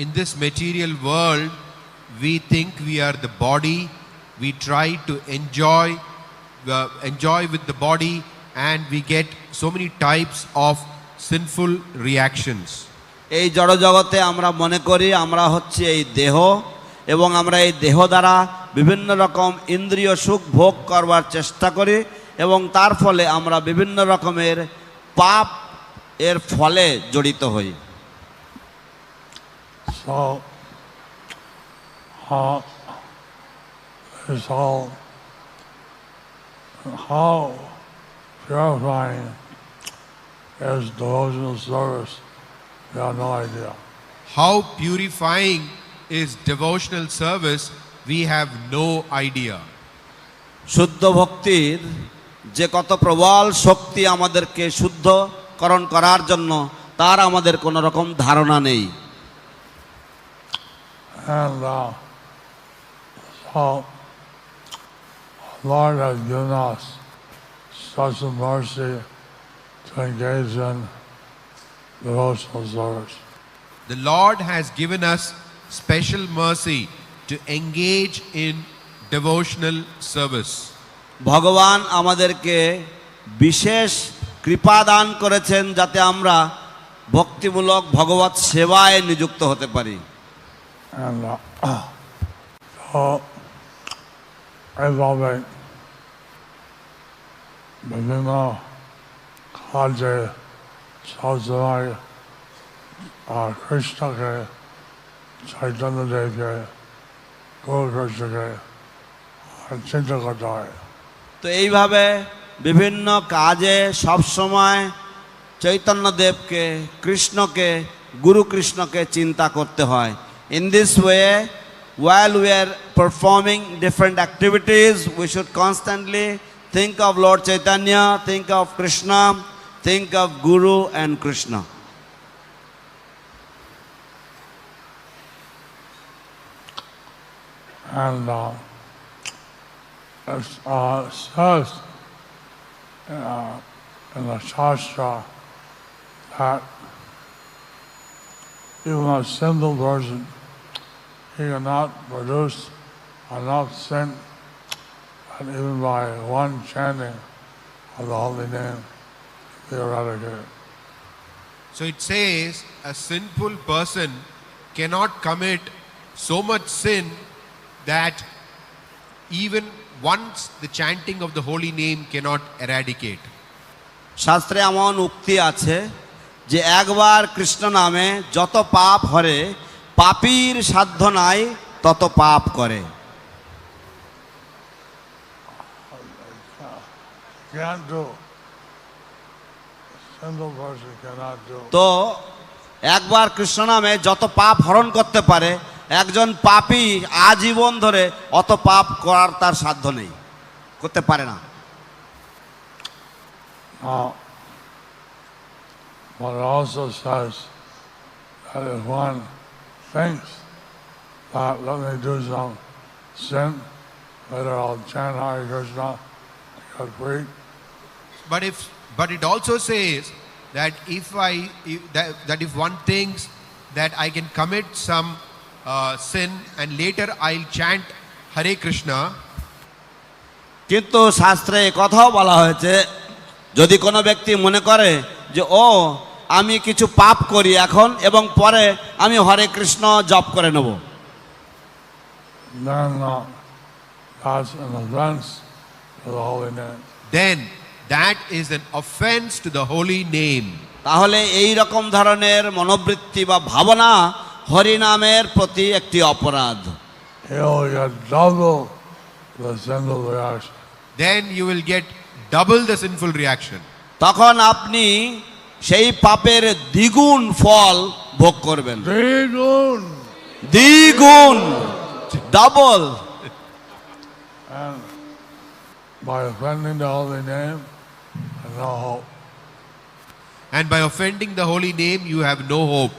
in this material world, we think we are the body. We try to enjoy with the body, and we get so many types of sinful reactions. এই জড় জগতে আমরা মনে করি আমরা হচ্ছে এই দেহ, এবং আমরা এই দেহ দ্বারা বিভিন্ন রকম ইন্দ্রিয় সুখ ভোগ করবার চেষ্টা করি, এবং তার ফলে আমরা বিভিন্ন রকমের পাপ এর ফলে জড়িত হই। So, this whole, how purifying is devotional service, we have no idea. How purifying is devotional service, we have no idea. শুদ্ধ ভক্তির যে কত প্রবল শক্তি আমাদেরকে শুদ্ধকরণ করার জন্য, তার আমাদের কোনো রকম ধারণা নেই। And so, Lord has given us such a mercy to engage in devotional service. The Lord has given us special mercy to engage in devotional service. ভগবান আমাদেরকে বিশেষ কৃপা দান করেছেন যাতে আমরা ভক্তিমূলক ভগবত সেবায় নিযুক্ত হতে পারি। And so, এইভাবে বিভিন্ন কাজে সবসময় কৃষ্ণকে, চৈতন্যদেবকে, গৌরকৃষ্ণকে চিন্তা করতে হয়। তো এইভাবে বিভিন্ন কাজে সবসময় চৈতন্যদেবকে, কৃষ্ণকে, গুরু কৃষ্ণকে চিন্তা করতে হয়। In this way, while we are performing different activities, we should constantly think of Lord Chaitanya, think of Krishna, think of Guru and Krishna. And it says in the Shastra that even a single person, he cannot produce enough sin, and even by one chanting of the holy name, be eradicated. So it says a sinful person cannot commit so much sin that even once the chanting of the holy name cannot eradicate. শাস্ত্রে এমন উক্তি আছে যে একবার কৃষ্ণ নামে যত পাপ হরে, পাপীর সাধ্য নাই তত পাপ করে। Can't do. Single person cannot do. তো একবার কৃষ্ণ নামে যত পাপ হরণ করতে পারে, একজন পাপী আজীবন ধরে অত পাপ করার তার সাধ্য নেই, করতে পারে না। But it also says that if one thinks that let me do some sin, later I'll chant Hare Krishna, get free. But it also says that that if one thinks that I can commit some sin and later I'll chant Hare Krishna. কিন্তু শাস্ত্রে কথাও বলা হয়েছে, যদি কোনো ব্যক্তি মনে করে যে ও আমি কিছু পাপ করি এখন এবং পরে আমি হরে কৃষ্ণ জপ করে নেব, Then that's an offense to the holy name. Then that is an offense to the holy name. তাহলে এই রকম ধরনের মনোবৃত্তি বা ভাবনা হরিনামের প্রতি একটি অপরাধ। He'll get double the sinful reaction. Then you will get double the sinful reaction. তখন আপনি সেই পাপের দ্বিগুণ ফল ভোগ করবেন। দ্বিগুণ! দ্বিগুণ, double. And by offending the holy name, no hope. And by offending the holy name, you have no hope.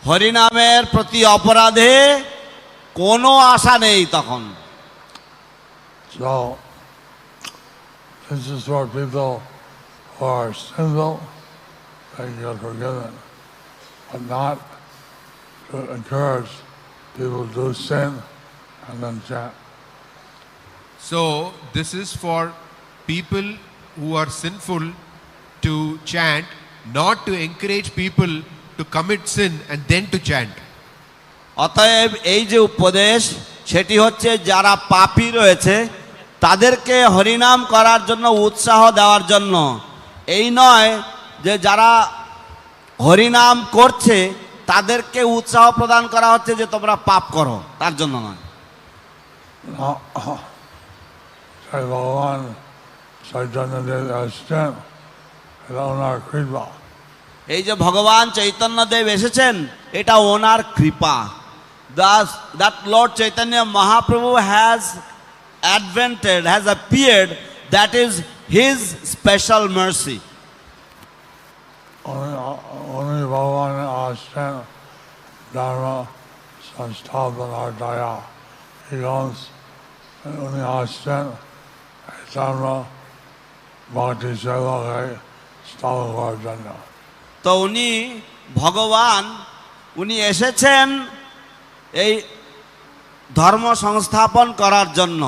হরিনামের প্রতি অপরাধে কোনো আশা নেই তখন। So, this is for people who are sinful, they get forgiven, but not to encourage people to sin and then chant. So this is for people who are sinful to chant, not to encourage people to commit sin and then to chant. অতএব এই যে উপদেশ সেটি হচ্ছে যারা পাপী রয়েছে তাদেরকে হরিনাম করার জন্য উৎসাহ দেওয়ার জন্য, এই নয় যে যারা হরিনাম করছে তাদেরকে উৎসাহ প্রদান করা হচ্ছে যে তোমরা পাপ করো, তার জন্য নয়। Jai Bhagavan Chaitanya Dev has sent his own kripa. এই যে ভগবান চৈতন্য দেব এসেছেন এটা ওনার কৃপা। Thus that Lord Chaitanya Mahaprabhu has appeared, that is his special mercy. Only Bhagavan has sent Dharma Sansthapanarthaya. He comes and only has sent Dharma Bhakti Sevaka Stavakvarjanya. তো উনি ভগবান, উনি এসেছেন এই ধর্ম সংস্থাপন করার জন্য,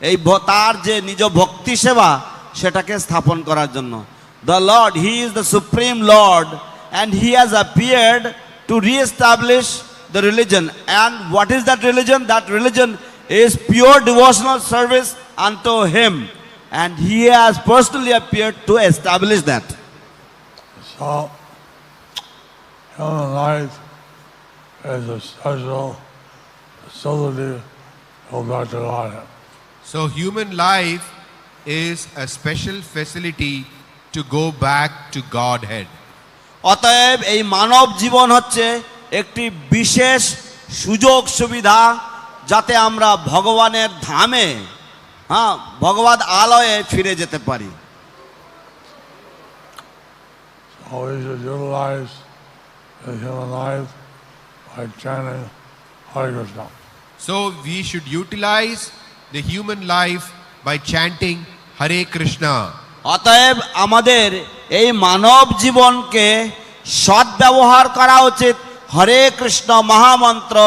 এই তার যে নিজ ভক্তি সেবা সেটাকে স্থাপন করার জন্য। The Lord, he is the supreme Lord and he has appeared to re-establish the religion. And what is that religion? That religion is pure devotional service unto him, and he has personally appeared to establish that. So, human life is a special facility to go back to Godhead. So human life is a special facility to go back to Godhead. অতএব এই মানব জীবন হচ্ছে একটি বিশেষ সুযোগ সুবিধা যাতে আমরা ভগবানের ধামে, ভগবদ আলয়ে ফিরে যেতে পারি। So we should utilize the human life by chanting Hare Krishna. So we should utilize the human life by chanting Hare Krishna. অতএব আমাদের এই মানব জীবনকে সদ্ব্যবহার করা উচিত হরে কৃষ্ণ মহামন্ত্র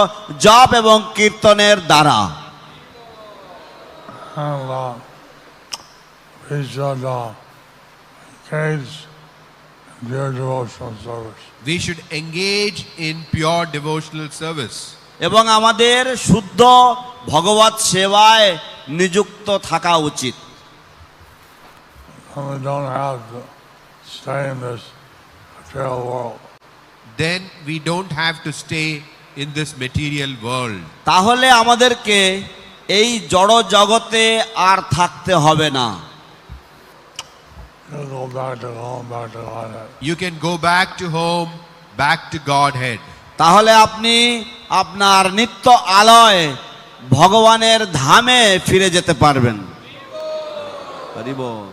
জপ এবং কীর্তনের দ্বারা। And we should engage in pure devotional service. We should engage in pure devotional service. এবং আমাদের শুদ্ধ ভগবত সেবায় নিযুক্ত থাকা উচিত। And we don't have to stay in this material world. Then we don't have to stay in this material world. তাহলে আমাদেরকে এই জড় জগতে আর থাকতে হবে না। You go back to home, back to Godhead. You can go back to home, back to Godhead. তাহলে আপনি আপনার নিত্য আলয় ভগবানের ধামে ফিরে যেতে পারবেন। হরি বল।